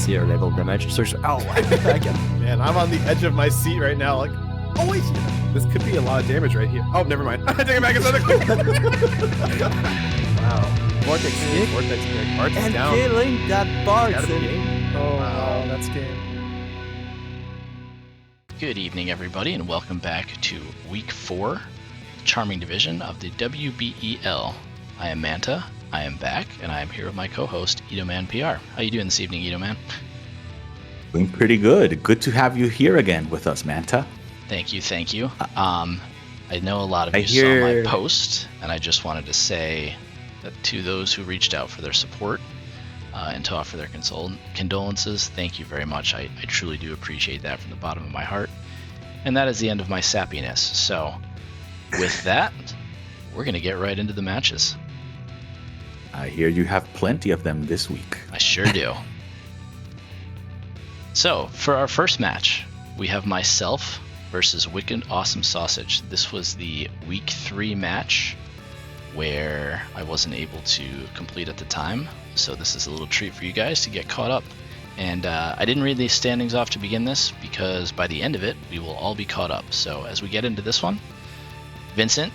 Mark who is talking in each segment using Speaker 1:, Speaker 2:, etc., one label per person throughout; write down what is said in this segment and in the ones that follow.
Speaker 1: see her level damage. So again.
Speaker 2: Man, I'm on the edge of my seat right now. Like, oh wait, this could be a lot of damage right here. Oh, never mind. I take it back. It's another quick. Wow.
Speaker 1: Vortex kick.
Speaker 2: Vortex kick. Bart's
Speaker 1: And
Speaker 2: down.
Speaker 1: killing that Bart.
Speaker 2: Gotta be game.
Speaker 3: Oh,
Speaker 2: Wow.
Speaker 3: wow, that's game.
Speaker 4: Good evening, everybody, and welcome back to Week 4, Charming Division of the WBEL. I am Manta, I am back, and I am here with my co-host, Itomanpr. How you doing this evening, Itoman?
Speaker 5: Doing pretty good. Good to have you here again with us, Manta.
Speaker 4: Thank you, thank you. I know a lot of you saw my post, and I just wanted to say that to those who reached out for their support and to offer their condolences, thank you very much. I truly do appreciate that from the bottom of my heart. And that is the end of my sappiness. So, with that, we're going to get right into the matches.
Speaker 5: I hear you have plenty of them this week.
Speaker 4: I sure do. So, for our first match, we have myself versus WickedAwesomeSausage. This was the Week 3 match where I wasn't able to complete at the time. So this is a little treat for you guys to get caught up. And I didn't read these standings off to begin this because by the end of it, we will all be caught up. So as we get into this one, Vincent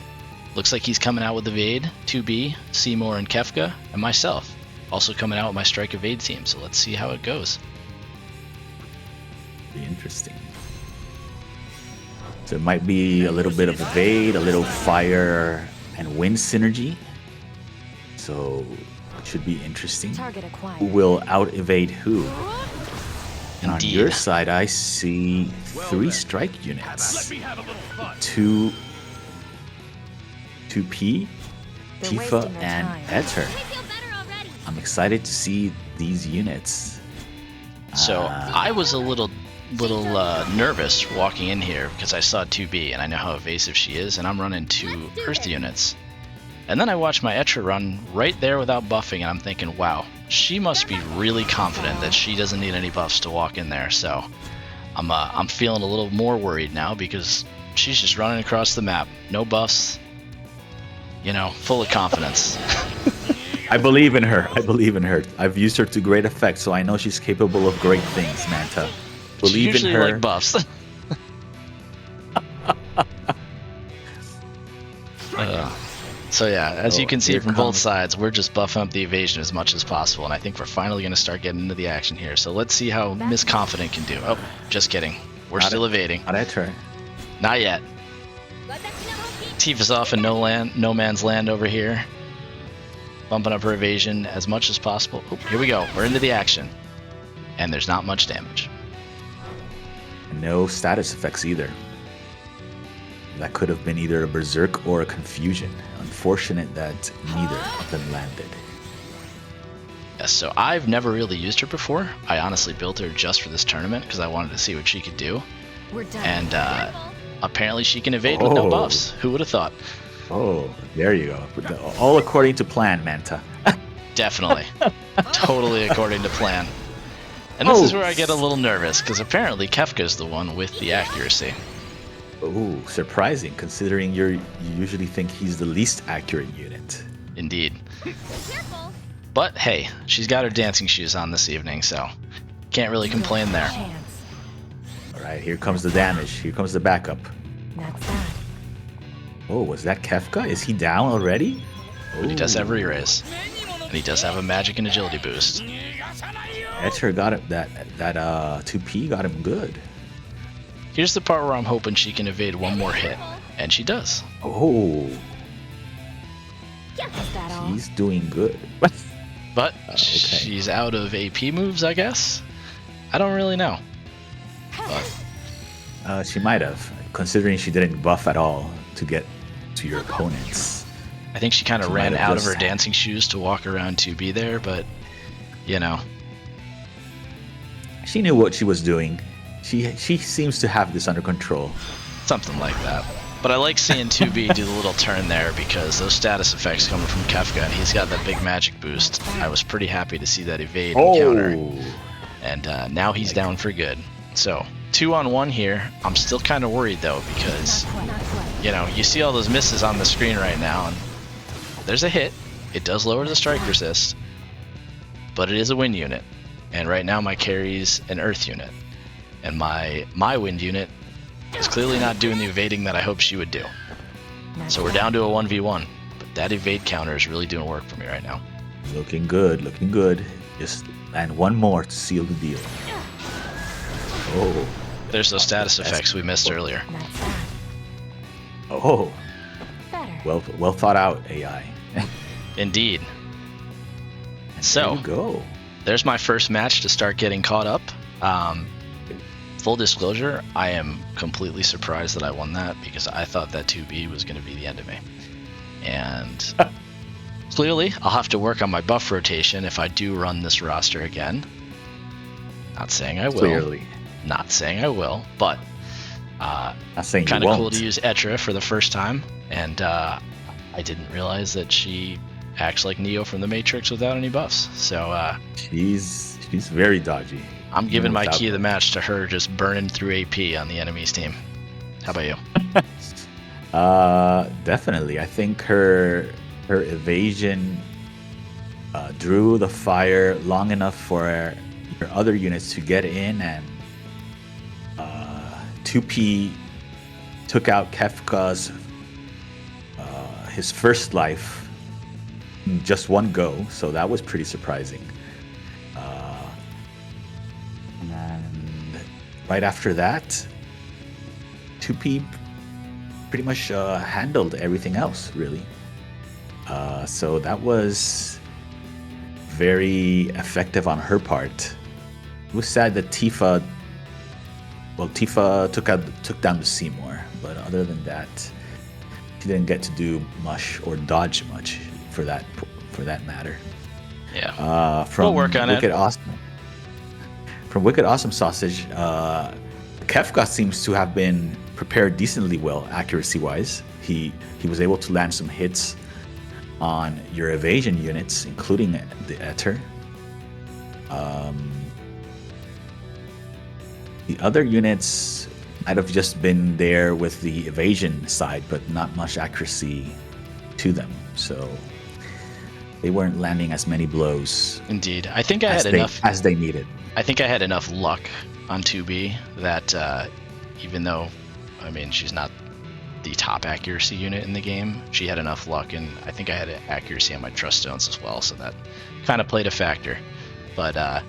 Speaker 4: looks like he's coming out with Evade, 2B, Seymour, and Kefka, and myself also coming out with my Strike Evade team. So let's see how it goes.
Speaker 5: Be interesting. So it might be a little bit of evade, a little fire and wind synergy. So it should be interesting. Who will out evade who? And on your side, I see 3 strike units. 2 P, Tifa, and Ether. I'm excited to see these units.
Speaker 4: So I was a little nervous walking in here because I saw 2B and I know how evasive she is, and I'm running 2 Earth units. And then I watched my Etcher run right there without buffing, and I'm thinking, wow, she must be really confident that she doesn't need any buffs to walk in there. So I'm feeling a little more worried now because she's just running across the map, no buffs, you know, full of confidence.
Speaker 5: I believe in her. I believe in her. I've used her to great effect, so I know she's capable of great things, Manta. Believe in her.
Speaker 4: Like buffs. So yeah, as you can see from both sides, we're just buffing up the evasion as much as possible, and I think we're finally going to start getting into the action here. So let's see how Miss Confident can do. Oh, just kidding. We're still evading.
Speaker 5: Not at her.
Speaker 4: Not yet. Tifa's off in no man's land over here. Bumping up her evasion as much as possible. Oh, here we go. We're into the action. And there's not much damage.
Speaker 5: No status effects either. That could have been either a berserk or a confusion. Unfortunate that neither of them landed.
Speaker 4: Yes, so I've never really used her before. I honestly built her just for this tournament because I wanted to see what she could do. And apparently she can evade with no buffs. Who would have thought?
Speaker 5: Oh, there you go. All according to plan, Manta.
Speaker 4: Definitely. Totally according to plan. And this is where I get a little nervous, because apparently Kefka's the one with the accuracy.
Speaker 5: Oh, surprising, considering you usually think he's the least accurate unit.
Speaker 4: Indeed. But hey, she's got her dancing shoes on this evening, so can't really complain there.
Speaker 5: Alright, here comes the damage. Here comes the backup. Oh, was that Kefka? Is he down already?
Speaker 4: But he does have re-raise. And he does have a magic and agility boost.
Speaker 5: Etcher got it. That 2P got him good.
Speaker 4: Here's the part where I'm hoping she can evade one more hit, and she does.
Speaker 5: Oh, she's doing good.
Speaker 4: But
Speaker 5: okay.
Speaker 4: She's out of AP moves, I guess. I don't really know. But
Speaker 5: she might have, considering she didn't buff at all to get to your opponents.
Speaker 4: I think she kind of ran out of her dancing shoes to walk around to be there, but you know.
Speaker 5: She knew what she was doing. She seems to have this under control.
Speaker 4: Something like that. But I like seeing 2B do the little turn there because those status effects coming from Kefka, and he's got that big magic boost. I was pretty happy to see that evade and counter. And now he's down for good. So 2-on-1 here. I'm still kind of worried though because, you know, you see all those misses on the screen right now, and there's a hit. It does lower the strike resist, but it is a win unit. And right now my carry's an earth unit. And my wind unit is clearly not doing the evading that I hoped she would do. So we're down to a 1v1. But that evade counter is really doing work for me right now.
Speaker 5: Looking good, looking good. Just land one more to seal the deal. Oh.
Speaker 4: There's those status effects we missed earlier.
Speaker 5: Oh. Well thought out, AI.
Speaker 4: Indeed. So,
Speaker 5: there you go.
Speaker 4: There's my first match to start getting caught up. Full disclosure, I am completely surprised that I won that because I thought that 2B was going to be the end of me. And clearly, I'll have to work on my buff rotation if I do run this roster again. Not saying I will.
Speaker 5: Clearly.
Speaker 4: Not saying I will, but
Speaker 5: not saying
Speaker 4: kind of cool to use Etra for the first time. And I didn't realize that she acts like Neo from the Matrix without any buffs. So
Speaker 5: she's very dodgy.
Speaker 4: I'm giving my key of the match to her just burning through AP on the enemy's team. How about you?
Speaker 5: Definitely. I think her evasion drew the fire long enough for your other units to get in, and 2P took out Kefka's his first life in just one go, so that was pretty surprising. And right after that, 2P pretty much handled everything else, really. So that was very effective on her part. It was sad that Tifa took down the Seymour, but other than that, she didn't get to do much or dodge much for that matter.
Speaker 4: Yeah.
Speaker 5: From
Speaker 4: we'll work on
Speaker 5: Wicked
Speaker 4: it.
Speaker 5: Awesome. From Wicked Awesome Sausage, Kefka seems to have been prepared decently well, accuracy-wise. He was able to land some hits on your evasion units, including the Ether. The other units might have just been there with the evasion side, but not much accuracy to them. So they weren't landing as many blows.
Speaker 4: Indeed. I think I had enough
Speaker 5: as they needed.
Speaker 4: I think I had enough luck on 2B that even though, I mean, she's not the top accuracy unit in the game, she had enough luck, and I think I had accuracy on my trust stones as well, so that kind of played a factor. But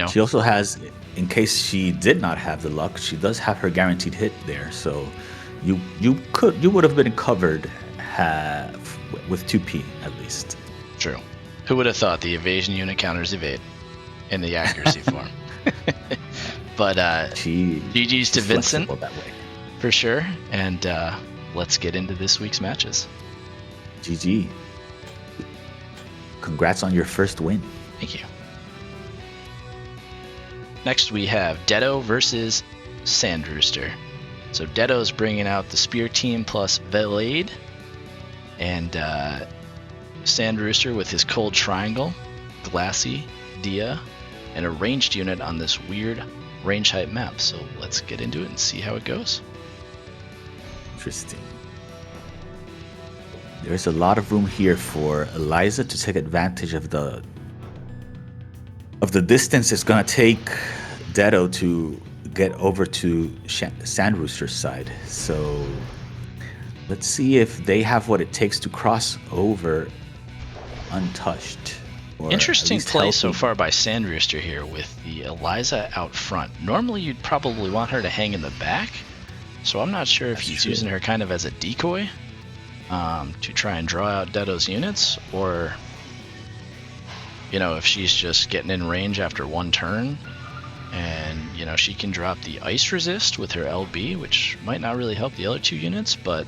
Speaker 5: she also has, in case she did not have the luck, she does have her guaranteed hit there, so you would have been covered with 2P at least.
Speaker 4: True. Who would have thought the evasion unit counters evade in the accuracy form? But GG's to Vincent
Speaker 5: that way.
Speaker 4: For sure, and let's get into this week's matches.
Speaker 5: GG. Congrats on your first win.
Speaker 4: Thank you. Next we have Detto versus Sandrooster. So Detto's bringing out the Spear Team plus Blade, and Sandrooster with his Cold Triangle, Glassy, Dia, and a ranged unit on this weird range height map. So let's get into it and see how it goes.
Speaker 5: Interesting. There's a lot of room here for Eliza to take advantage of the distance it's gonna take Detto to get over to Sandrooster's side. So let's see if they have what it takes to cross over untouched.
Speaker 4: Interesting play so far by Sandrooster here with the Eliza out front. Normally you'd probably want her to hang in the back, so I'm not sure if he's using her kind of as a decoy to try and draw out Detto's units, or if she's just getting in range after one turn, and she can drop the ice resist with her LB, which might not really help the other two units, but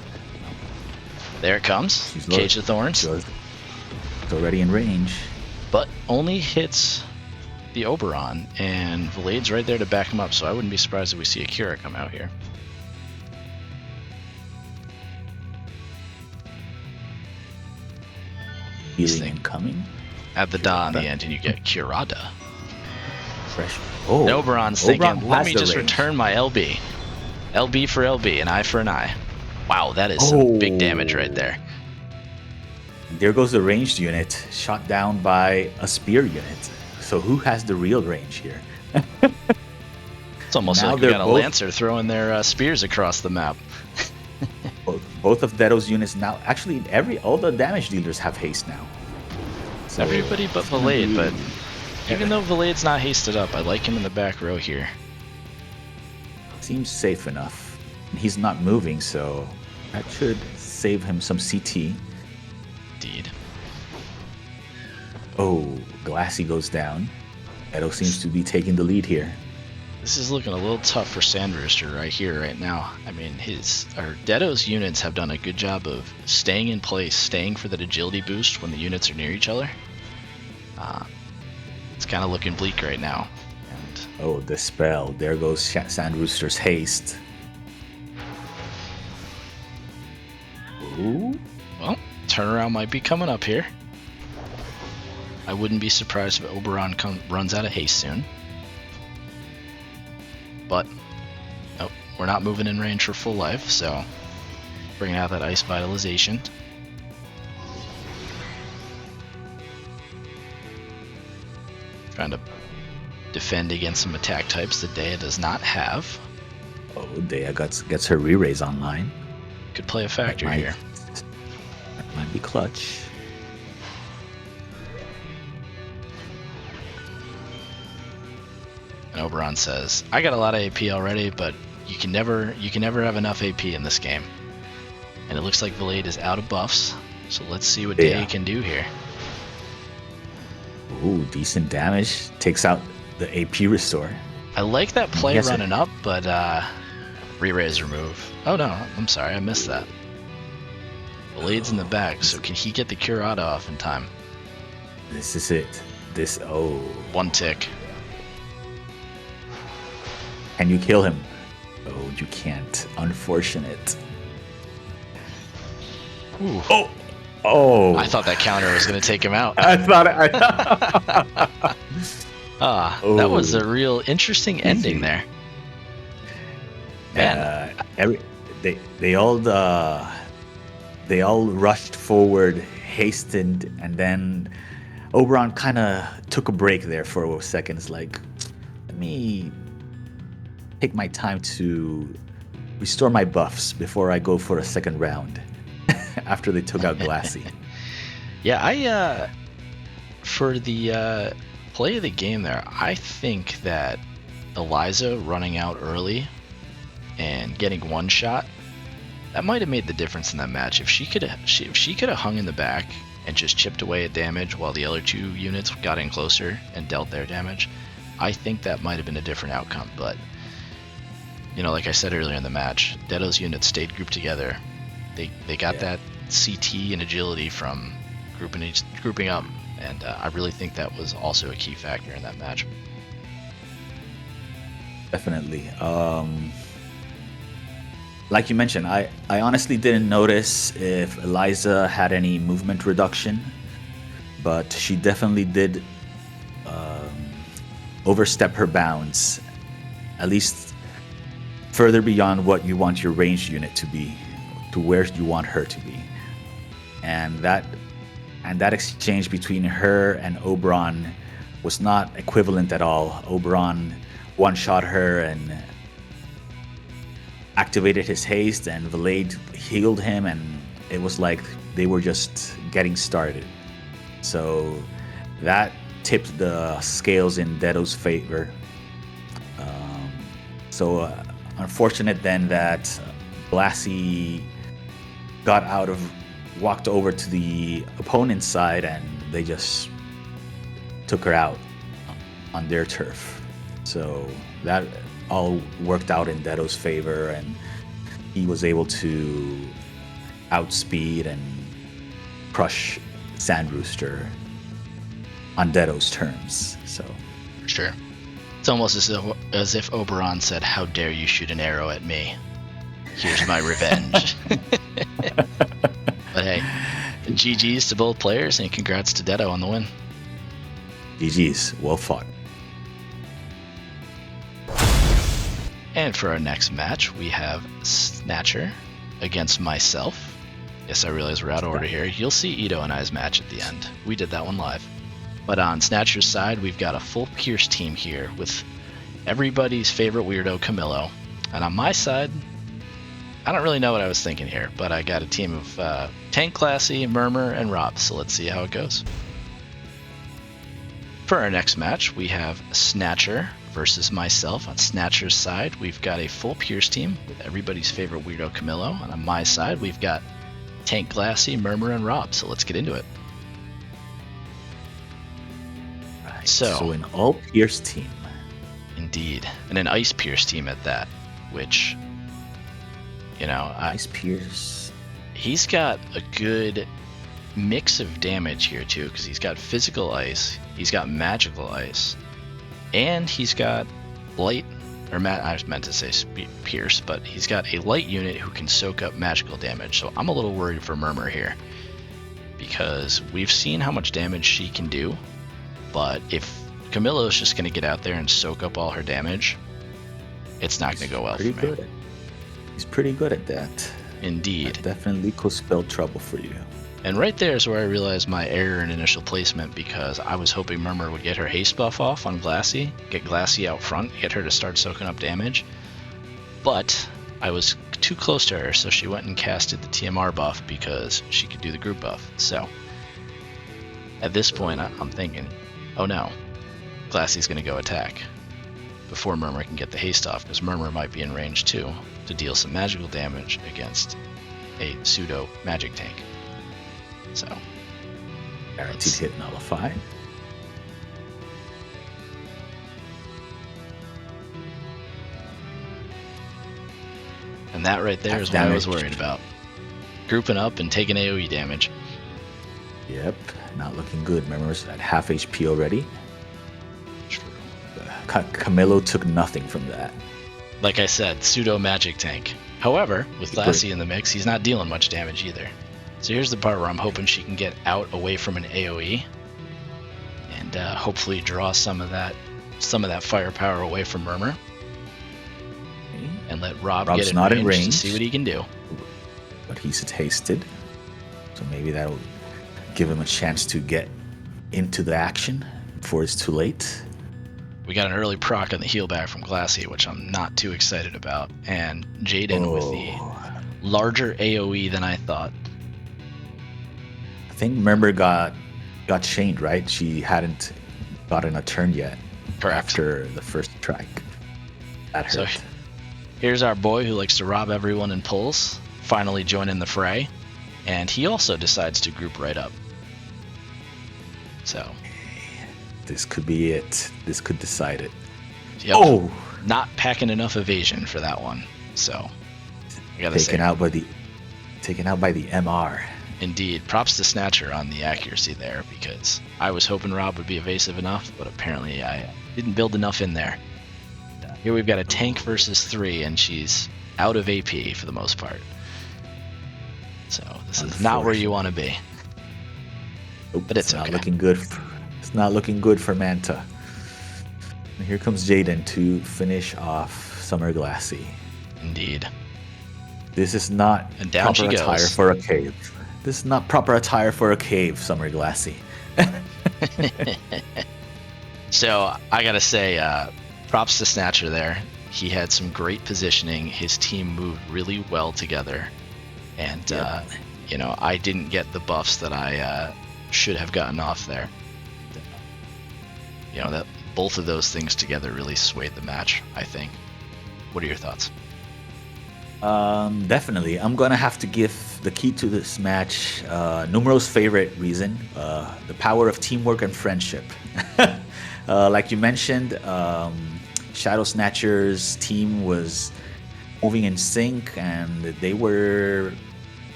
Speaker 4: there it comes. Cage of Thorns.
Speaker 5: It's already in range.
Speaker 4: But only hits the Oberon, and Vlade's right there to back him up, so I wouldn't be surprised if we see a Kira come out here.
Speaker 5: Healing incoming.
Speaker 4: Add the Da on the end, and you get Kirada.
Speaker 5: Fresh.
Speaker 4: Oh, and Oberon's thinking, let me just return my LB. LB for LB, an eye for an eye. Wow, that is some big damage right there.
Speaker 5: There goes the ranged unit, shot down by a spear unit. So who has the real range here?
Speaker 4: It's almost
Speaker 5: Now
Speaker 4: like we
Speaker 5: they're
Speaker 4: got a
Speaker 5: both-
Speaker 4: Lancer throwing their spears across the map.
Speaker 5: Both of Detto's units now. Actually, all the damage dealers have haste now. So
Speaker 4: Everybody but
Speaker 5: it's gonna
Speaker 4: Valade,
Speaker 5: be-
Speaker 4: but even though Valade's not hasted up, I like him in the back row here.
Speaker 5: Seems safe enough. He's not moving, so that should save him some CT.
Speaker 4: Indeed.
Speaker 5: Oh, Glassy goes down. Detto seems to be taking the lead here.
Speaker 4: This is looking a little tough for Sandrooster right here, right now. I mean, Detto's units have done a good job of staying in place, staying for that agility boost when the units are near each other. It's kind of looking bleak right now. And
Speaker 5: Oh, the spell. There goes Sandrooster's haste. Ooh.
Speaker 4: well, turnaround might be coming up here. I wouldn't be surprised if Oberon runs out of haste soon. But, nope, we're not moving in range for full life, so bringing out that ice vitalization. Trying to defend against some attack types that Dea does not have.
Speaker 5: Oh, Dea gets her re-raise online.
Speaker 4: Could play a factor
Speaker 5: That might-
Speaker 4: here.
Speaker 5: That might be clutch.
Speaker 4: And Oberon says, I got a lot of AP already, but you can never have enough AP in this game. And it looks like Valade is out of buffs, so let's see what
Speaker 5: Yeah.
Speaker 4: Dea can do here.
Speaker 5: Ooh, decent damage. Takes out the AP restore.
Speaker 4: I like that play
Speaker 5: Yes,
Speaker 4: running up, but re-raise remove. Oh no, I'm sorry, I missed that. Valade's in the back, so can he get the Curata off in time?
Speaker 5: This is it. Oh.
Speaker 4: One tick.
Speaker 5: Can you kill him? Oh, you can't. Unfortunate.
Speaker 4: Ooh.
Speaker 5: Oh.
Speaker 4: I thought that counter was going to take him out.
Speaker 5: I thought
Speaker 4: That was a real interesting ending there. Man.
Speaker 5: They all rushed forward, hastened, and then Oberon kind of took a break there for a second. It's like, let me take my time to restore my buffs before I go for a second round. After they took out Glassy.
Speaker 4: Yeah, for the play of the game there, I think that Eliza running out early and getting one shot, that might have made the difference in that match. If she could have hung in the back and just chipped away at damage while the other two units got in closer and dealt their damage, I think that might have been a different outcome. But like I said earlier in the match, Detto's units stayed grouped together. They got that CT and agility from grouping up, and I really think that was also a key factor in that match.
Speaker 5: Definitely. Like you mentioned, I honestly didn't notice if Eliza had any movement reduction, but she definitely did overstep her bounds, at least further beyond what you want your ranged unit to be, to where you want her to be. And that exchange between her and Oberon was not equivalent at all. Oberon one-shot her and activated his haste, and Valade healed him, and it was like they were just getting started. So that tipped the scales in Detto's favor. So unfortunate then that Glassy walked over to the opponent's side, and they just took her out on their turf. So that all worked out in Detto's favor, and he was able to outspeed and crush Sandrooster on Detto's terms. So
Speaker 4: Sure. It's almost as if Oberon said, "How dare you shoot an arrow at me? Here's my revenge." But hey, GG's to both players, and congrats to Detto on the win.
Speaker 5: GG's, well fought.
Speaker 4: And for our next match, we have Snatcher against myself. Yes, I realize we're out of order here. You'll see Ito and I's match at the end. We did that one live. But on Snatcher's side, we've got a full Pierce team here with everybody's favorite weirdo, Camillo. And on my side, I don't really know what I was thinking here, but I got a team of Tank Classy, Murmur, and Rob, so let's see how it goes. For our next match, we have Snatcher versus myself. On Snatcher's side, we've got a full Pierce team with everybody's favorite weirdo, Camillo. And on my side, we've got Tank Classy, Murmur, and Rob, so let's get into it.
Speaker 5: Right.
Speaker 4: So
Speaker 5: an all Pierce team.
Speaker 4: Indeed. And an Ice Pierce team at that, which, you know,
Speaker 5: Ice Pierce.
Speaker 4: He's got a good mix of damage here too, because he's got physical ice, he's got magical ice, and he's got light, or I meant to say Pierce, but he's got a light unit who can soak up magical damage. So I'm a little worried for Murmur here, because we've seen how much damage she can do, but if Camillo's just going to get out there and soak up all her damage, it's not going to go well for me.
Speaker 5: He's pretty good at that.
Speaker 4: Indeed.
Speaker 5: That definitely could spell trouble for you.
Speaker 4: And right there is where I realized my error in initial placement, because I was hoping Murmur would get her haste buff off on Glassy, get Glassy out front, get her to start soaking up damage. But I was too close to her, so she went and casted the TMR buff because she could do the group buff. So at this point, I'm thinking, oh no, Glassy's going to go attack before Murmur can get the haste off, because Murmur might be in range too to deal some magical damage against a pseudo magic tank. So,
Speaker 5: guaranteed hit nullify.
Speaker 4: And that right there is what I was worried about. Grouping up and taking AoE damage.
Speaker 5: Yep, not looking good. Remember, it's at half HP already.
Speaker 4: True.
Speaker 5: Camillo took nothing from that.
Speaker 4: Like I said, pseudo magic tank. However, with Glassy in the mix, he's not dealing much damage either. So here's the part where I'm hoping she can get out away from an AoE and hopefully draw some of that firepower away from Murmur, and let Rob's get in range to see what he can do.
Speaker 5: But he's hasted, so maybe that'll give him a chance to get into the action before it's too late.
Speaker 4: We got an early proc on the heal back from Glassy, which I'm not too excited about, and Jaden with the larger AoE than I thought.
Speaker 5: I think Murmur got chained, right? She hadn't gotten a turn yet.
Speaker 4: Correct.
Speaker 5: After the first strike. That hurt.
Speaker 4: So here's our boy who likes to rob everyone and pulls, finally joining the fray, and he also decides to group right up. So
Speaker 5: this could be it. This could decide it.
Speaker 4: Yep. Oh! Not packing enough evasion for that one. So I gotta say,
Speaker 5: taken out by the MR.
Speaker 4: Indeed. Props to Snatcher on the accuracy there, because I was hoping Rob would be evasive enough, but apparently I didn't build enough in there. Here we've got a tank versus 3, and she's out of AP for the most part. So this is not where you want to be.
Speaker 5: Nope,
Speaker 4: but it's
Speaker 5: not
Speaker 4: okay.
Speaker 5: Looking good. It's not looking good for Manta. And here comes Jaden to finish off Summer Glassy.
Speaker 4: Indeed.
Speaker 5: This is not proper attire for a cave. This is not proper attire for a cave, Summer Glassy.
Speaker 4: So I gotta say, props to Snatcher there. He had some great positioning. His team moved really well together, and I didn't get the buffs that I should have gotten off there. That both of those things together really swayed the match, I think. What are your thoughts?
Speaker 5: Definitely. I'm gonna have to give the key to this match Numero's favorite reason, the power of teamwork and friendship. Like you mentioned, ShadowSnatcher's team was moving in sync, and they were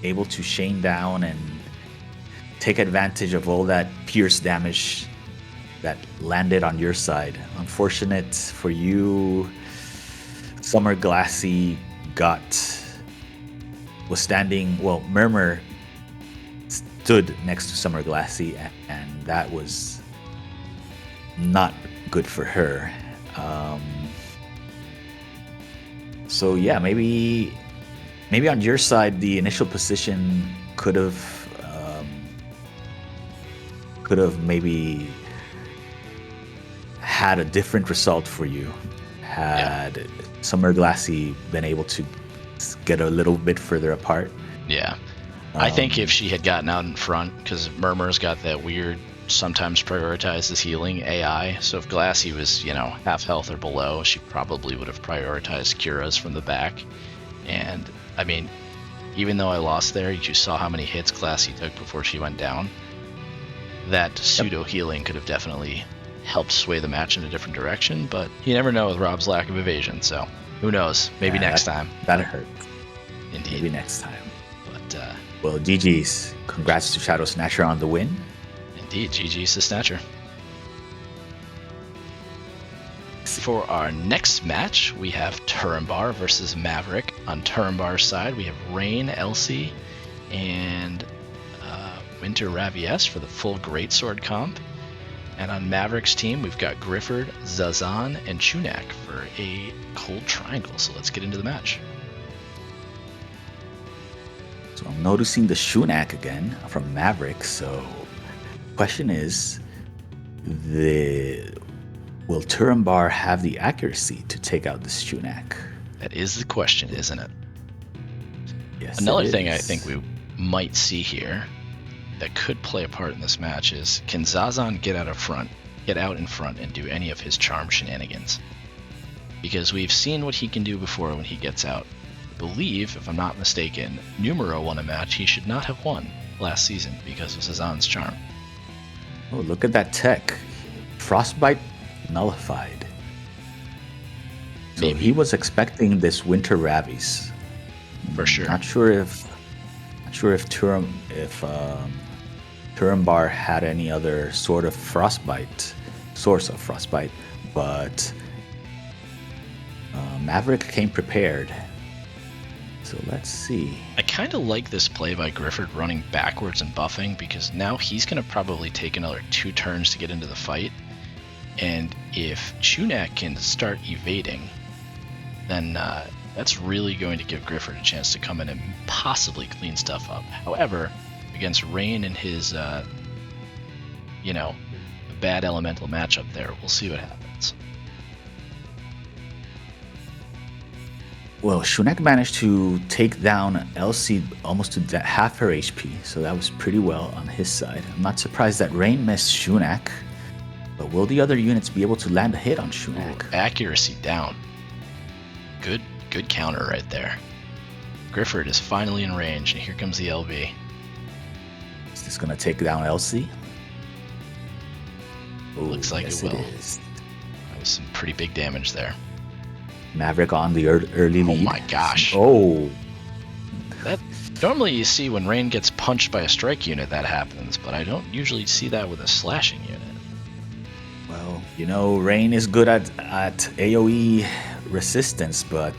Speaker 5: able to chain down and take advantage of all that pierce damage that landed on your side. Unfortunate for you, Summer Glassy Murmur stood next to Summer Glassy, and that was not good for her. So yeah, maybe on your side the initial position could have could have maybe had a different result for you had Summer Glassy been able to get a little bit further apart.
Speaker 4: Yeah. I think if she had gotten out in front, because Murmur's got that weird, sometimes prioritizes healing AI, so if Glassy was, half health or below, she probably would have prioritized Kira's from the back. And, I mean, even though I lost there, you saw how many hits Glassy took before she went down. That pseudo-healing could have definitely helped sway the match in a different direction, but you never know with Rob's lack of evasion, so who knows? Maybe next time.
Speaker 5: That hurt.
Speaker 4: Indeed.
Speaker 5: Maybe next time.
Speaker 4: But,
Speaker 5: well, GG's. Congrats to ShadowSnatcher on the win.
Speaker 4: Indeed, GG's to Snatcher. For our next match, we have Turambar versus Maverick. On Turambar's side, we have Rain, Elsie, and Winter Ravies for the full Greatsword comp. And on Maverick's team, we've got Grifford, Zazan, and Chunak for a Cold Triangle. So let's get into the match.
Speaker 5: So I'm noticing the Chunak again from Maverick. So question is, will Turambar have the accuracy to take out this Chunak?
Speaker 4: That is the question, isn't it?
Speaker 5: Yes.
Speaker 4: Another thing I think we might see here that could play a part in this match is, can Zazan get out in front and do any of his charm shenanigans? Because we've seen what he can do before when he gets out. I believe, if I'm not mistaken, Numero won a match he should not have won last season because of Zazan's charm.
Speaker 5: Oh, look at that tech. Frostbite nullified. So
Speaker 4: Maybe.
Speaker 5: he was expecting this Winter Ravies.
Speaker 4: For sure.
Speaker 5: Not sure if Turambar had any other sort of source of frostbite, but Maverick came prepared. So let's see.
Speaker 4: I kind of like this play by Grifford running backwards and buffing, because now he's going to probably take another 2 turns to get into the fight. And if Chunak can start evading, then that's really going to give Grifford a chance to come in and possibly clean stuff up. However, against Rain and his, bad elemental matchup there, we'll see what happens.
Speaker 5: Well, Chunak managed to take down Elsie almost to half her HP, so that was pretty well on his side. I'm not surprised that Rain missed Chunak, but will the other units be able to land a hit on Chunak?
Speaker 4: Ooh, accuracy down. Good counter right there. Grifford is finally in range, and here comes the LB.
Speaker 5: Is this going to take down Elsie? Ooh,
Speaker 4: Looks like
Speaker 5: yes,
Speaker 4: it will.
Speaker 5: It is.
Speaker 4: That was some pretty big damage there.
Speaker 5: Maverick on the early lead.
Speaker 4: Oh my gosh.
Speaker 5: Oh.
Speaker 4: That normally you see when Rain gets punched by a strike unit that happens, but I don't usually see that with a slashing unit.
Speaker 5: Well, Rain is good at AoE resistance, but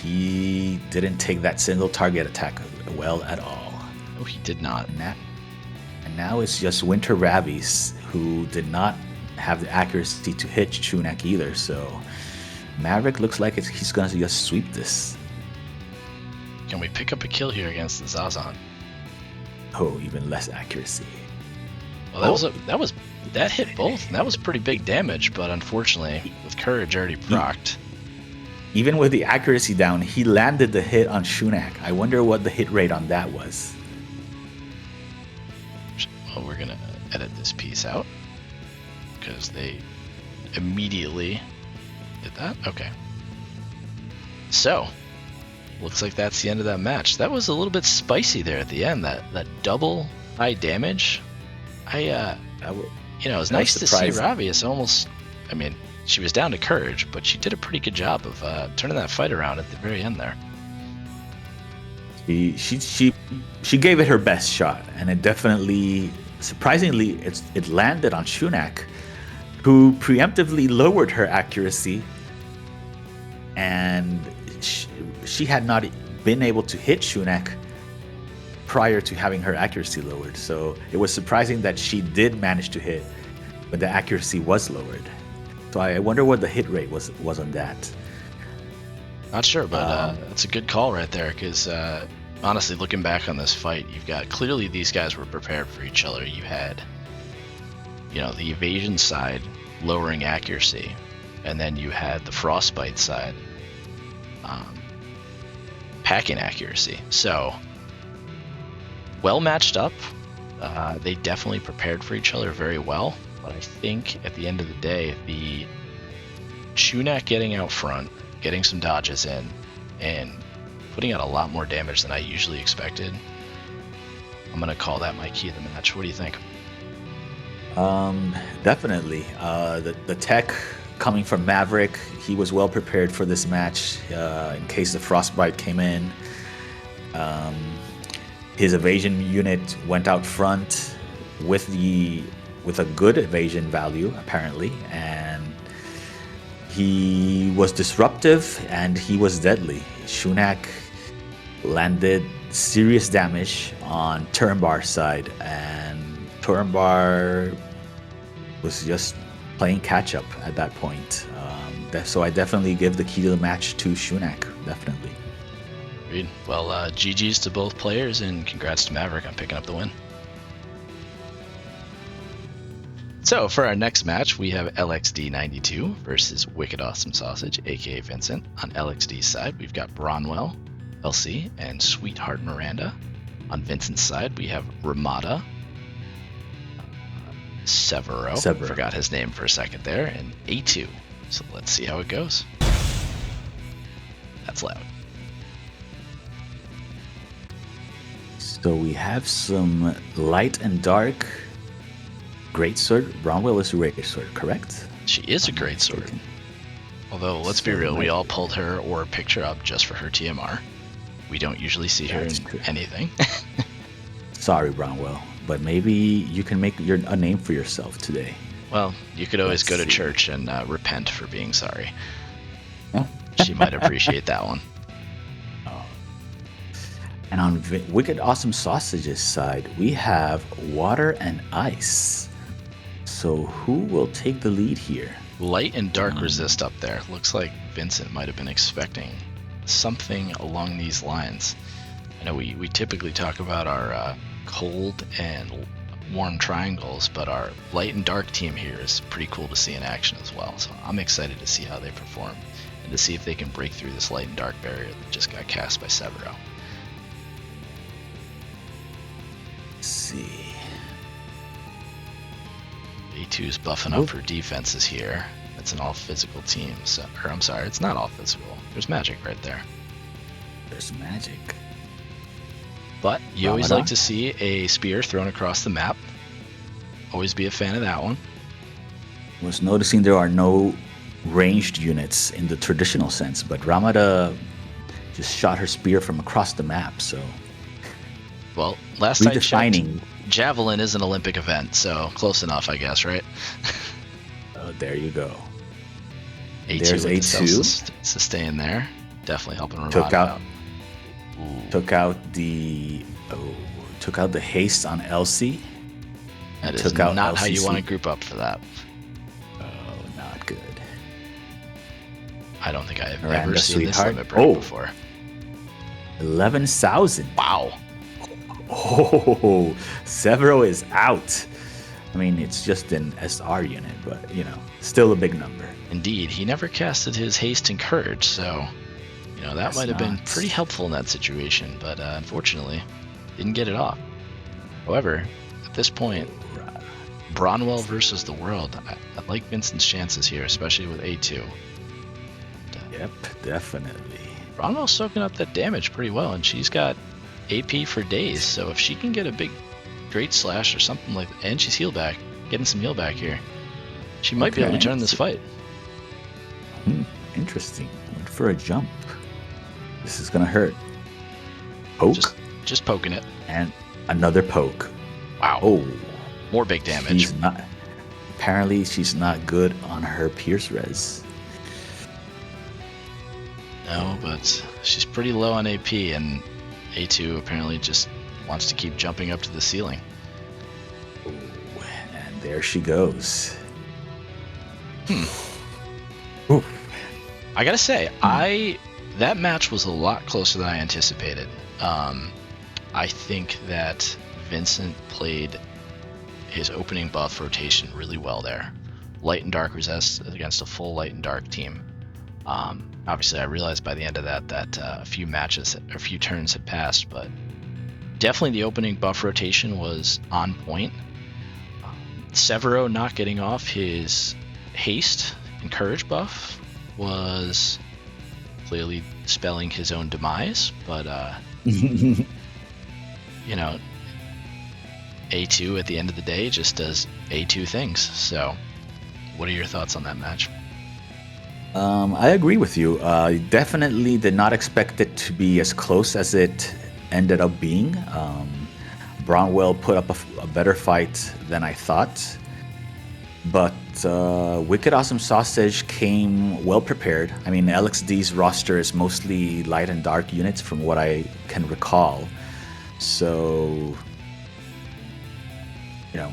Speaker 5: he didn't take that single target attack well at all.
Speaker 4: Oh, he did not.
Speaker 5: And now it's just Winter Ravies, who did not have the accuracy to hit Chunak either, so Maverick looks like he's going to just sweep this.
Speaker 4: Can we pick up a kill here against the Zazan?
Speaker 5: Oh, even less accuracy.
Speaker 4: Well, that hit both, and that was pretty big damage, but unfortunately, with Courage already procced.
Speaker 5: Even with the accuracy down, he landed the hit on Chunak. I wonder what the hit rate on that was.
Speaker 4: Well, we're going to edit this piece out, because they immediately did that. Okay. So, looks like that's the end of that match. That was a little bit spicy there at the end, that double high damage. It was nice to see Ravius almost, she was down to Courage, but she did a pretty good job of turning that fight around at the very end there.
Speaker 5: She gave it her best shot, and it definitely, surprisingly, it landed on Chunak, who preemptively lowered her accuracy, and she had not been able to hit Chunak prior to having her accuracy lowered. So it was surprising that she did manage to hit, but the accuracy was lowered. So I wonder what the hit rate was on that.
Speaker 4: Not sure, but that's a good call right there, because honestly, looking back on this fight, you've got clearly these guys were prepared for each other. You had the evasion side lowering accuracy, and then you had the frostbite side packing accuracy. So well matched up. They definitely prepared for each other very well, but I think at the end of the day, the Shunak getting out front, getting some dodges in, and putting out a lot more damage than I usually expected, I'm going to call that my key of the match. What do you think?
Speaker 5: Definitely. The tech coming from Maverick, he was well prepared for this match in case the frostbite came in. His evasion unit went out front with a good evasion value apparently, and he was disruptive and he was deadly. Shunak landed serious damage on Turambar's side, and Turambar was just playing catch up at that point. So I definitely give the key to the match to Shunak, definitely.
Speaker 4: Agreed. Well, GG's to both players, and congrats to Maverick on picking up the win. So for our next match, we have LXD92 versus WickedAwesomeSausage, aka Vincent. On LXD's side, we've got Bronwell, LC, and Sweetheart Miranda. On Vincent's side, we have Ramada, Severo, forgot his name for a second there, and A2. So let's see how it goes. That's loud.
Speaker 5: So we have some light and dark greatsword. Bronwell is a greatsword, correct?
Speaker 4: She is a greatsword. Although, let's be real, we all pulled her or picked her up just for her TMR. We don't usually see her in anything.
Speaker 5: Sorry, Bronwell, but maybe you can make a name for yourself today.
Speaker 4: Well, you could always go to church and repent for being sorry.
Speaker 5: Yeah.
Speaker 4: She might appreciate that one.
Speaker 5: And on WickedAwesomeSausage's side, we have Water and Ice. So who will take the lead here?
Speaker 4: Light and dark resist up there. Looks like Vincent might have been expecting something along these lines. I know we typically talk about our cold and warm triangles, but our light and dark team here is pretty cool to see in action as well. So I'm excited to see how they perform and to see if they can break through this light and dark barrier that just got cast by Severo.
Speaker 5: Let's see.
Speaker 4: A2's buffing up her defenses here. It's an all-physical team. Or I'm sorry, it's not all physical. There's magic right there.
Speaker 5: There's magic.
Speaker 4: But you always like to see a spear thrown across the map. Always be a fan of that one.
Speaker 5: I was noticing there are no ranged units in the traditional sense, but Ramada just shot her spear from across the map, so...
Speaker 4: Well, last I checked, Javelin is an Olympic event, so close enough, I guess, right?
Speaker 5: Oh, there you go.
Speaker 4: A2
Speaker 5: There's A2.
Speaker 4: Sustain there. Definitely helping Ramada out.
Speaker 5: Took out the haste on Elsie.
Speaker 4: That is not how you want to group up for that.
Speaker 5: Oh, not good.
Speaker 4: I don't think I have
Speaker 5: Miranda,
Speaker 4: ever seen this limit break before.
Speaker 5: 11,000.
Speaker 4: Wow.
Speaker 5: Oh, Severo is out. I mean, it's just an SR unit, but, still a big number.
Speaker 4: Indeed. He never casted his haste and courage, so... that might have been pretty helpful in that situation, but unfortunately, didn't get it off. However, at this point, Bronwell versus the world, I like Vincent's chances here, especially with A2.
Speaker 5: Yep, definitely.
Speaker 4: Bronwell's soaking up that damage pretty well, and she's got AP for days, so if she can get a big great slash or something like that, and she's heal back, getting some heal back here, she might be able to turn this fight.
Speaker 5: Interesting. Went for a jump. This is gonna hurt. Poke?
Speaker 4: Just poking it.
Speaker 5: And another poke.
Speaker 4: Wow.
Speaker 5: Oh.
Speaker 4: More big damage.
Speaker 5: Apparently she's not good on her Pierce res.
Speaker 4: No, but she's pretty low on AP, and A2 apparently just wants to keep jumping up to the ceiling.
Speaker 5: Ooh, and there she goes.
Speaker 4: Ooh. I gotta say, that match was a lot closer than I anticipated. I think that Vincent played his opening buff rotation really well there. Light and dark resist against a full light and dark team. Obviously, I realized by the end of that a few turns had passed, but definitely the opening buff rotation was on point. Severo not getting off his haste and courage buff was clearly spelling his own demise, but you know, A2 at the end of the day just does A2 things. So what are your thoughts on that match?
Speaker 5: I agree with you. Definitely did not expect it to be as close as it ended up being. Wbel put up a better fight than I thought. But WickedAwesomeSausage came well prepared. I mean, LXD's roster is mostly light and dark units from what I can recall. So, you know,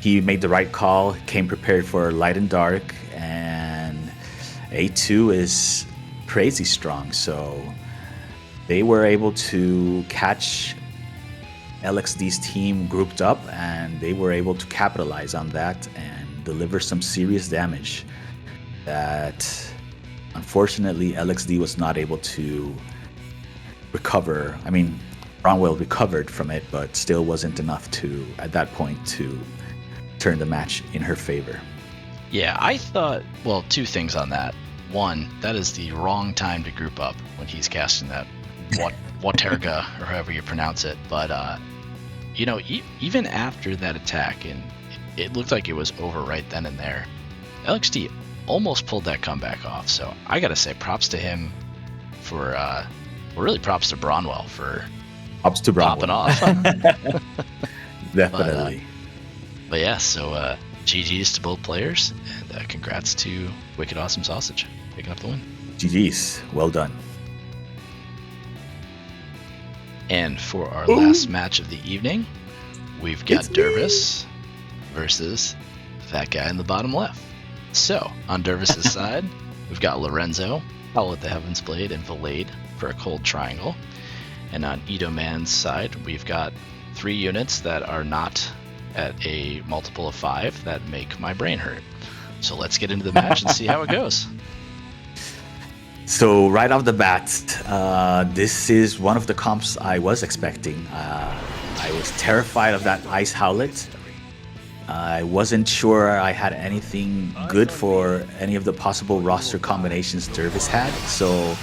Speaker 5: he made the right call, came prepared for light and dark, and A2 is crazy strong. So they were able to catch LXD's team grouped up, and they were able to capitalize on that and deliver some serious damage that unfortunately LXD was not able to recover. I mean, Wbel recovered from it, but still wasn't enough to, at that point, to turn the match in her favor.
Speaker 4: Yeah, I thought, well, two things on that. One, that is the wrong time to group up when he's casting that Waterga, or however you pronounce it. But, you know, even after that attack, and it looked like it was over right then and there, LXD almost pulled that comeback off. So I got to say props to him for, well, really props to Wbel for popping off.
Speaker 5: Definitely.
Speaker 4: But yeah, so GG's to both players, and congrats to WickedAwesomeSausage picking up the win.
Speaker 5: GG's, well done.
Speaker 4: And for our last match of the evening, we've got Dervis versus that guy in the bottom left. So, on Dervis's side, we've got Lorenzo, Howl at the Heavens Blade, and Valade for a cold triangle. And on Itoman's side, we've got 3 units that are not at a multiple of 5 that make my brain hurt. So let's get into the match and see how it goes.
Speaker 5: So right off the bat, this is one of the comps I was expecting. I was terrified of that Ice Howlet. I wasn't sure I had anything good for any of the possible roster combinations Dervis had, so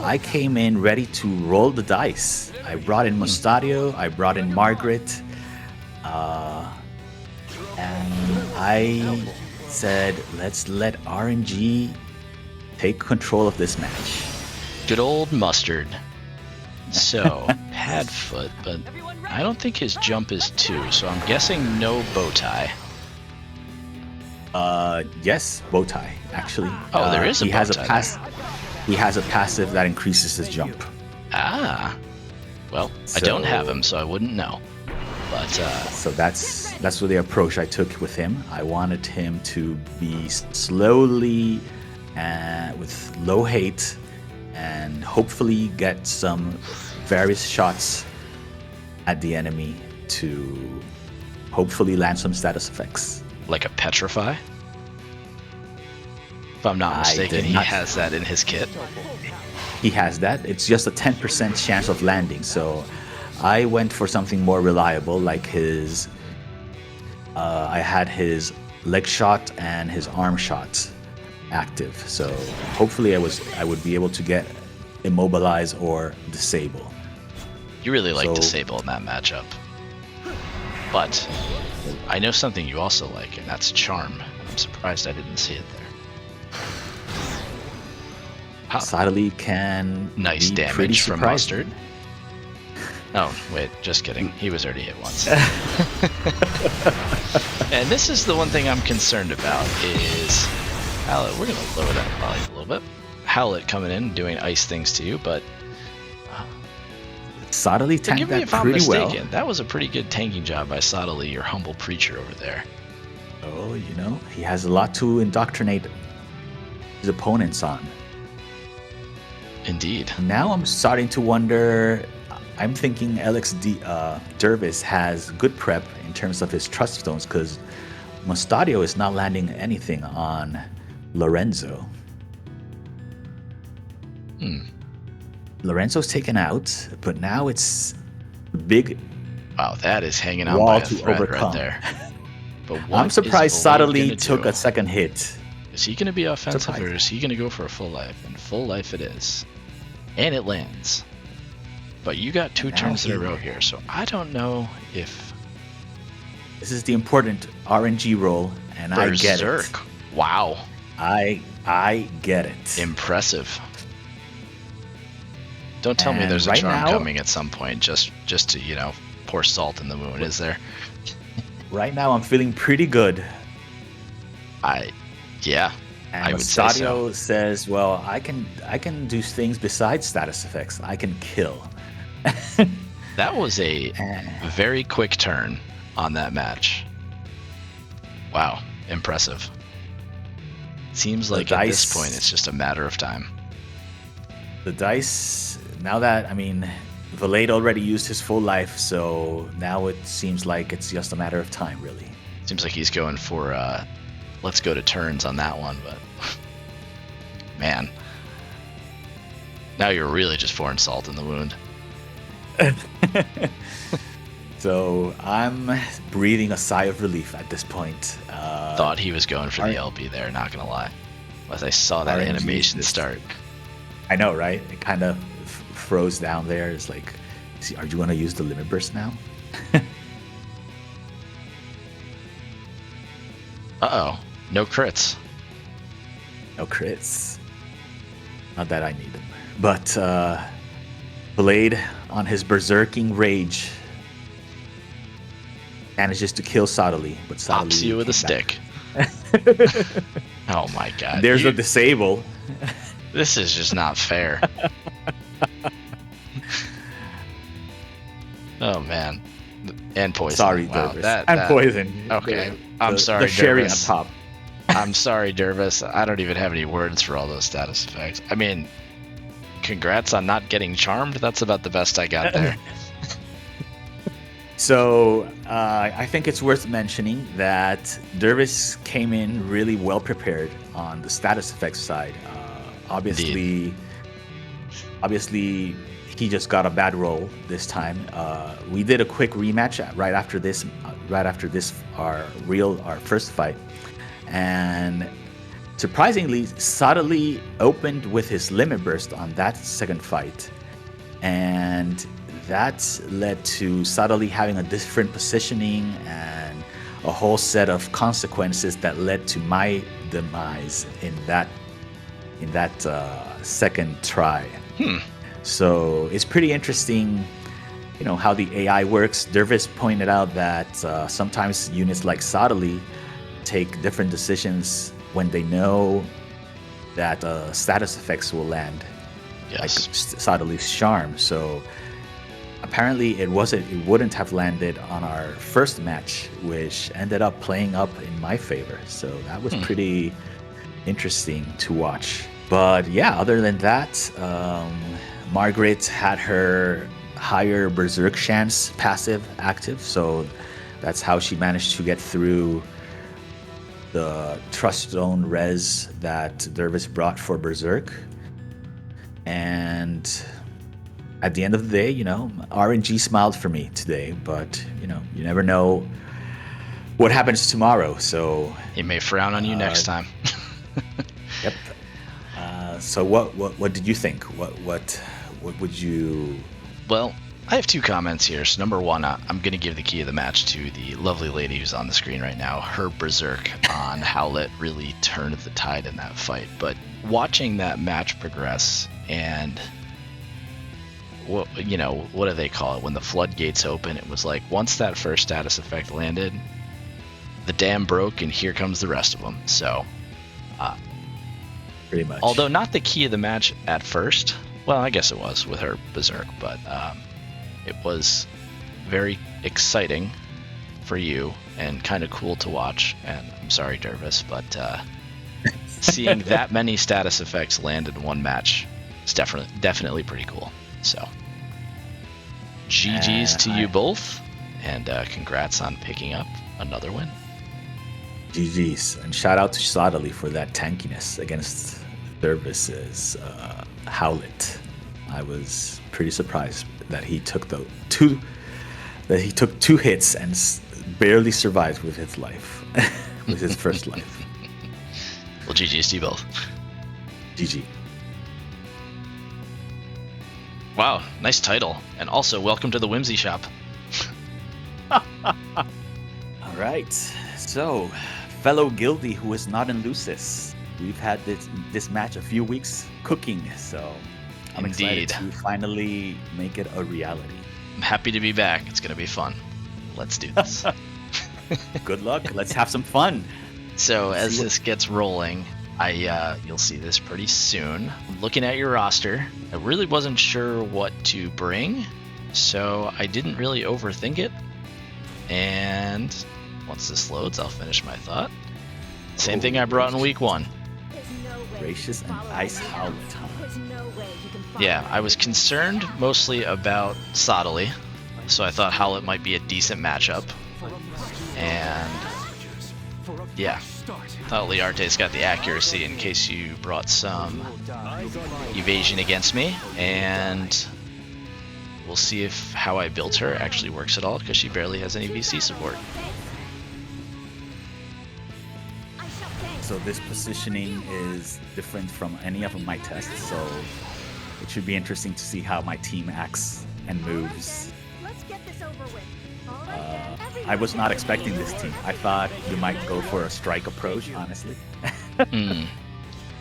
Speaker 5: I came in ready to roll the dice. I brought in Mustario, I brought in Margaret, and I said, let's let RNG take control of this match.
Speaker 4: Good old Mustard. So, Padfoot, but I don't think his jump is 2, so I'm guessing no bow tie.
Speaker 5: Yes, bow tie, actually.
Speaker 4: Oh, there is a bow tie.
Speaker 5: He has a passive that increases his jump.
Speaker 4: Ah. Well, I don't have him, so I wouldn't know. But
Speaker 5: so that's the approach I took with him. I wanted him to be slowly with low hate and hopefully get some various shots at the enemy to hopefully land some status effects.
Speaker 4: Like a Petrify? If I'm not mistaken, he has that in his kit.
Speaker 5: He has that. It's just a 10% chance of landing, so I went for something more reliable, like his... I had his leg shot and his arm shot active, so hopefully I would be able to get immobilize or disable.
Speaker 4: You really like disable in that matchup. But I know something you also like, and that's charm. I'm surprised I didn't see it there.
Speaker 5: Subtly can
Speaker 4: nice
Speaker 5: be
Speaker 4: damage from Mustard. Oh, wait, just kidding. He was already hit once. And this is the one thing I'm concerned about is Howlet. We're going to lower that volume a little bit. Howlet coming in doing ice things to you, but
Speaker 5: Subtly tanked that pretty well.
Speaker 4: That was a pretty good tanking job by Subtly, your humble preacher over there.
Speaker 5: Oh, you know, he has a lot to indoctrinate his opponents on.
Speaker 4: Indeed.
Speaker 5: Now I'm starting to wonder, I'm thinking Dervis has good prep in terms of his trust stones because Mustadio is not landing anything on Lorenzo. Lorenzo's taken out, but now it's big.
Speaker 4: Wow, that is hanging on
Speaker 5: wall
Speaker 4: by a
Speaker 5: to
Speaker 4: thread
Speaker 5: overcome.
Speaker 4: right there. But what
Speaker 5: I'm surprised
Speaker 4: is Wbel
Speaker 5: Sadali
Speaker 4: gonna
Speaker 5: took
Speaker 4: do?
Speaker 5: a second hit.
Speaker 4: Is he going to be offensive
Speaker 5: Surprised.
Speaker 4: or is he going to go for a full life? And full life it is. And it lands. But you got 2
Speaker 5: Now
Speaker 4: turns in a
Speaker 5: he-
Speaker 4: row here, so I don't know if
Speaker 5: This is the important RNG roll, and I get it.
Speaker 4: Berserk. Wow.
Speaker 5: I get it.
Speaker 4: Impressive. Don't tell me
Speaker 5: And
Speaker 4: there's a
Speaker 5: right
Speaker 4: charm
Speaker 5: now-
Speaker 4: coming at some point just to, pour salt in the wound, is there?
Speaker 5: Right now, I'm feeling pretty good.
Speaker 4: Yeah.
Speaker 5: And
Speaker 4: I would say so.
Speaker 5: Mustadio says, "Well, I can do things besides status effects. I can kill."
Speaker 4: That was a very quick turn on that match. Wow, impressive. Seems like at this
Speaker 5: dice-
Speaker 4: point it's just a matter of time.
Speaker 5: The dice. Now that Valade already used his full life, so now it seems like it's just a matter of time, really.
Speaker 4: Seems like he's going for let's go to turns on that one, but man, now you're really just pouring salt in the wound.
Speaker 5: So I'm breathing a sigh of relief at this point.
Speaker 4: Thought he was going for the LB there, not gonna lie. As I saw that
Speaker 5: RNG
Speaker 4: animation
Speaker 5: is-
Speaker 4: start.
Speaker 5: I know, right? It kind of froze down there. It's like, are you going to use the limit burst now?
Speaker 4: Uh-oh, no crits.
Speaker 5: No crits. Not that I need them. But Blade, on his berserking rage, manages to kill Sadali. But Sadali
Speaker 4: Pops you with a
Speaker 5: came back.
Speaker 4: stick. Oh my god.
Speaker 5: There's a disable.
Speaker 4: This is just not fair. Oh man. And poison.
Speaker 5: Sorry,
Speaker 4: Wow,
Speaker 5: Dervis. And poison.
Speaker 4: Okay. I'm sorry,
Speaker 5: The sherry on
Speaker 4: Dervis.
Speaker 5: top.
Speaker 4: I'm sorry, Dervis. I don't even have any words for all those status effects. I mean, congrats on not getting charmed. That's about the best I got there.
Speaker 5: So I think it's worth mentioning that Dervis came in really well prepared on the status effects side. Obviously, he just got a bad roll this time. We did a quick rematch right after this, our first fight, and surprisingly, Sadali opened with his limit burst on that second fight, and that led to Sadali having a different positioning and a whole set of consequences that led to my demise in that second try. So it's pretty interesting, how the AI works. Dervis pointed out that sometimes units like Sadali take different decisions when they know that status effects will land, like
Speaker 4: Yes.
Speaker 5: Sadali's charm. So apparently it wouldn't have landed on our first match, which ended up playing up in my favor. So that was pretty interesting to watch. But yeah, other than that, Margaret had her higher Berserk chance passive active, so that's how she managed to get through the Trust Zone res that Dervis brought for Berserk. And at the end of the day, RNG smiled for me today, but you never know what happens tomorrow. So
Speaker 4: He may frown on you next time.
Speaker 5: yep. So what did you think? What would you?
Speaker 4: Well, I have 2 comments here. So number 1, I'm going to give the key of the match to the lovely lady who's on the screen right now. Her berserk on Howlet really turned the tide in that fight. But watching that match progress and what do they call it? When the floodgates open, it was like once that first status effect landed, the dam broke and here comes the rest of them. So
Speaker 5: Pretty much.
Speaker 4: although not the key of the match at first, well, I guess it was with her berserk, but it was very exciting for you and kind of cool to watch. And I'm sorry, Dervis, but seeing that many status effects land in one match is definitely pretty cool. So GG's to you both, and congrats on picking up another win.
Speaker 5: GG's, and shout out to Sadali for that tankiness against Dervis's Howlet. I was pretty surprised that he took two hits and barely survived with his life, with his first life.
Speaker 4: Well, GG's to you both.
Speaker 5: GG.
Speaker 4: Wow, nice title. And also, welcome to the Whimsy Shop.
Speaker 5: All right. So, fellow guildie who is not in Lucis, we've had this match a few weeks cooking, so I'm excited to finally make it a reality.
Speaker 4: I'm happy to be back. It's going to be fun. Let's do this.
Speaker 5: Good luck. Let's have some fun.
Speaker 4: So, as this gets rolling, you'll see this pretty soon. Looking at your roster, I really wasn't sure what to bring, so I didn't really overthink it. And once this loads, I'll finish my thought. Same thing I brought in week 1.
Speaker 5: Gracious and Ice Howlet.
Speaker 4: Yeah, I was concerned mostly about Sadali, so I thought Howlet might be a decent matchup. And yeah, thought Liarte's got the accuracy in case you brought some evasion against me, and we'll see if how I built her actually works at all, because she barely has any VC support.
Speaker 5: So this positioning is different from any of my tests, so it should be interesting to see how my team acts and moves. I was not expecting this team. I thought you might go for a strike approach, honestly.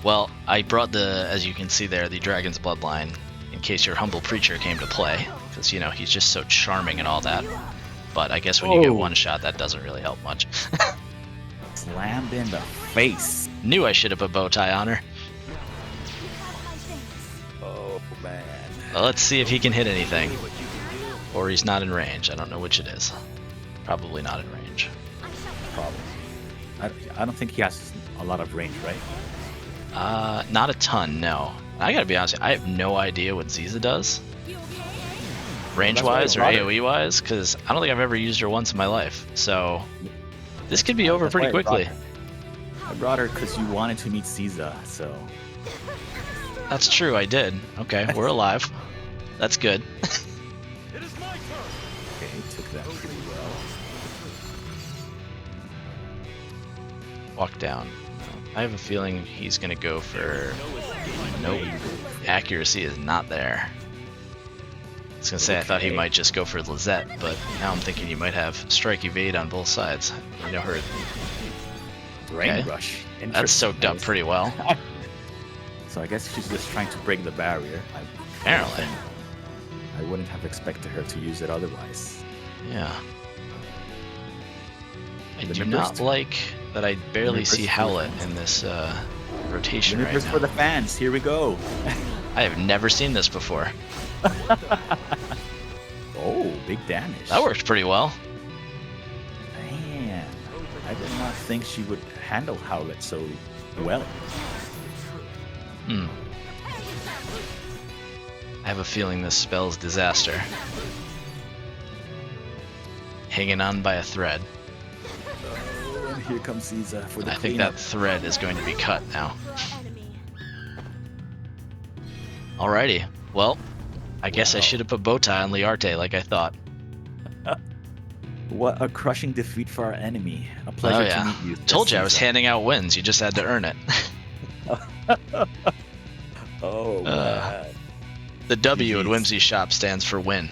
Speaker 4: Well, I brought as you can see there, the Dragon's Bloodline, in case your humble preacher came to play, because, he's just so charming and all that. But I guess when you get one shot, that doesn't really help much.
Speaker 5: Slammed in the face.
Speaker 4: Knew I should have put bow tie on her.
Speaker 5: Oh, man.
Speaker 4: Well, let's see if he can hit anything. Or he's not in range. I don't know which it is. Probably not in range.
Speaker 5: Probably. I don't think he has a lot of range, right?
Speaker 4: Not a ton, no. I gotta be honest, I have no idea what Ziza does. Range-wise or AoE-wise, because I don't think I've ever used her once in my life. So this could be over pretty quickly.
Speaker 5: I brought her because you wanted to meet Ziza, so...
Speaker 4: That's true, I did. Okay, we're alive. That's good.
Speaker 5: Okay, took that pretty well.
Speaker 4: Walk down. I have a feeling he's gonna go for... Nope. Accuracy is not there. I was gonna say I thought he might just go for Lizette, but now I'm thinking you might have strike evade on both sides. Her
Speaker 5: Rain Rush.
Speaker 4: That's soaked up pretty well.
Speaker 5: So I guess she's just trying to break the barrier.
Speaker 4: Apparently.
Speaker 5: I wouldn't have expected her to use it otherwise.
Speaker 4: Yeah. I do not like that I barely see Howlet in this rotation right now.
Speaker 5: For the fans, here we go.
Speaker 4: I have never seen this before.
Speaker 5: Oh, big damage.
Speaker 4: That worked pretty well.
Speaker 5: Man, I did not think she would handle Howlet so well.
Speaker 4: I have a feeling this spells disaster. Hanging on by a thread.
Speaker 5: And here comes Ziza for the
Speaker 4: I think that thread is going to be cut now. Alrighty, well, I guess I should have put bow tie on Liarte like I thought.
Speaker 5: What a crushing defeat for our enemy. A pleasure to meet you.
Speaker 4: Told you I was handing out wins, you just had to earn it.
Speaker 5: Oh, man.
Speaker 4: The W at Whimsy Shop stands for win.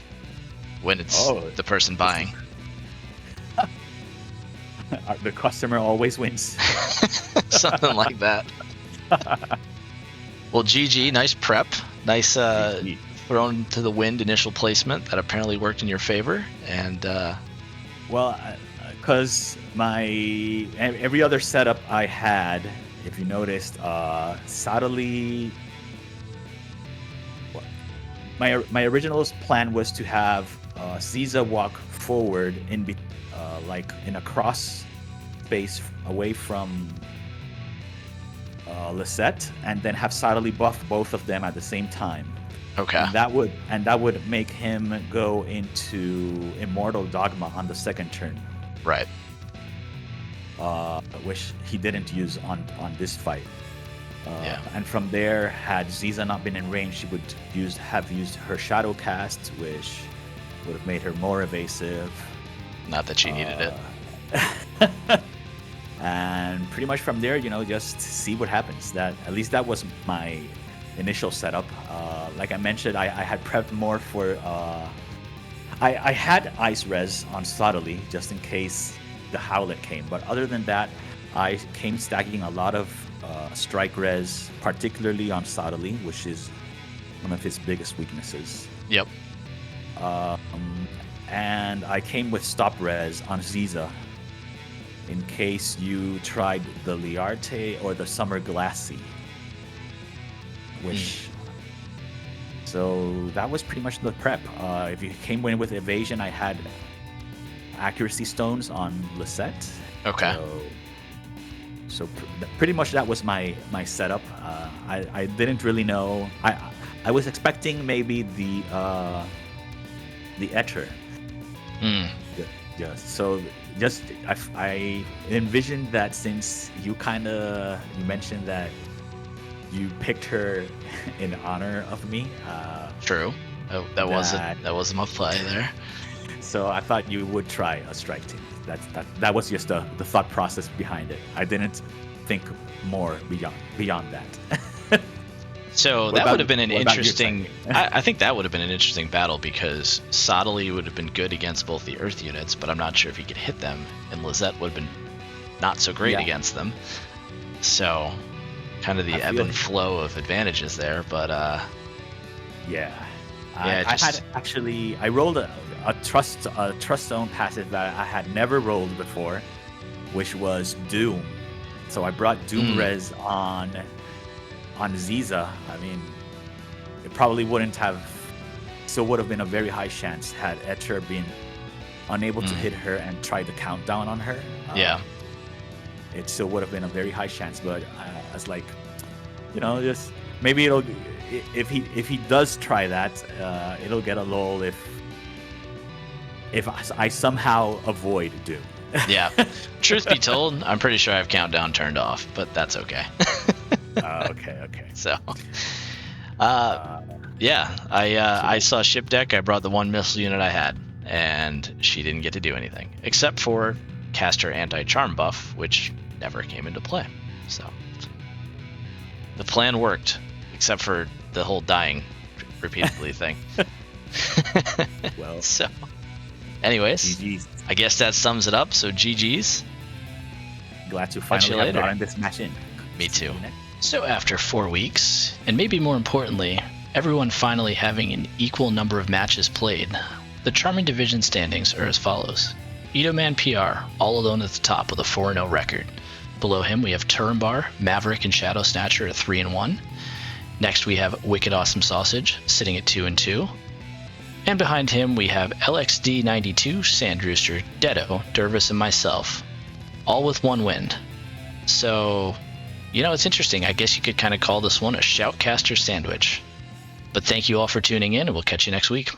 Speaker 4: When it's the person buying.
Speaker 5: The customer always wins.
Speaker 4: Something like that. Well, GG, nice prep. Nice thrown to the wind initial placement that apparently worked in your favor. And
Speaker 5: well, because every other setup I had, if you noticed, Sadali. My original plan was to have Ziza walk forward like in a cross space away from Lisette, and then have Sadali buff both of them at the same time.
Speaker 4: Okay.
Speaker 5: And that would make him go into Immortal Dogma on the second turn.
Speaker 4: Right.
Speaker 5: Which he didn't use on this fight.
Speaker 4: Yeah.
Speaker 5: And from there, had Ziza not been in range, she would have used her Shadow Cast, which would have made her more evasive.
Speaker 4: Not that she needed it.
Speaker 5: And pretty much from there, just see what happens. At least that was my initial setup. Like I mentioned, I had prepped more for. I had Ice Res on Subtly just in case the Howlet came, but other than that, I came stacking a lot of Strike Res, particularly on Subtly, which is one of his biggest weaknesses.
Speaker 4: Yep.
Speaker 5: And I came with Stop Res on Ziza in case you tried the Liarte or the Summer Glassy. So that was pretty much the prep. If you came in with Evasion, I had Accuracy Stones on Lisette.
Speaker 4: Okay.
Speaker 5: So pretty much that was my setup. I didn't really know. I was expecting maybe the Etcher. Yeah. So I envisioned that since you mentioned that you picked her in honor of me.
Speaker 4: True. That wasn't my play there.
Speaker 5: So I thought you would try a strike team. That was just the thought process behind it. I didn't think more beyond that.
Speaker 4: So that would have been an interesting. I think that would have been an interesting battle because Sodali would have been good against both the Earth units, but I'm not sure if he could hit them, and Lisette would have been not so great against them. So, kind of the ebb and flow of advantages there, but
Speaker 5: I rolled a trust zone passive that I had never rolled before, which was Doom. So I brought Doom Res on Ziza. I mean, it probably wouldn't have. Still would have been a very high chance had Etcher been unable to hit her and try the countdown on her. It still would have been a very high chance. But I was like, just maybe if he does try that, it'll get a lull if I somehow avoid Doom.
Speaker 4: Yeah. Truth be told, I'm pretty sure I have countdown turned off, but that's okay.
Speaker 5: Okay.
Speaker 4: So, I saw ship deck. I brought the one missile unit I had, and she didn't get to do anything except for cast her anti-charm buff, which never came into play. So, the plan worked, except for the whole dying repeatedly thing.
Speaker 5: Well,
Speaker 4: so, anyways,
Speaker 5: GG's.
Speaker 4: I guess that sums it up. So, GG's.
Speaker 5: Glad to finally have gotten this match in.
Speaker 4: Me too. So after 4 weeks, and maybe more importantly, everyone finally having an equal number of matches played, the Charming Division standings are as follows. Itomanpr, all alone at the top with a 4-0 record. Below him we have Turambar, Maverick, and ShadowSnatcher at 3-1. Next we have WickedAwesomeSausage, sitting at 2-2. And behind him we have LXD92, Sandrooster, Detto, Dervis, and myself, all with 1 win. So, it's interesting. I guess you could kind of call this one a Shoutcaster sandwich. But thank you all for tuning in, and we'll catch you next week.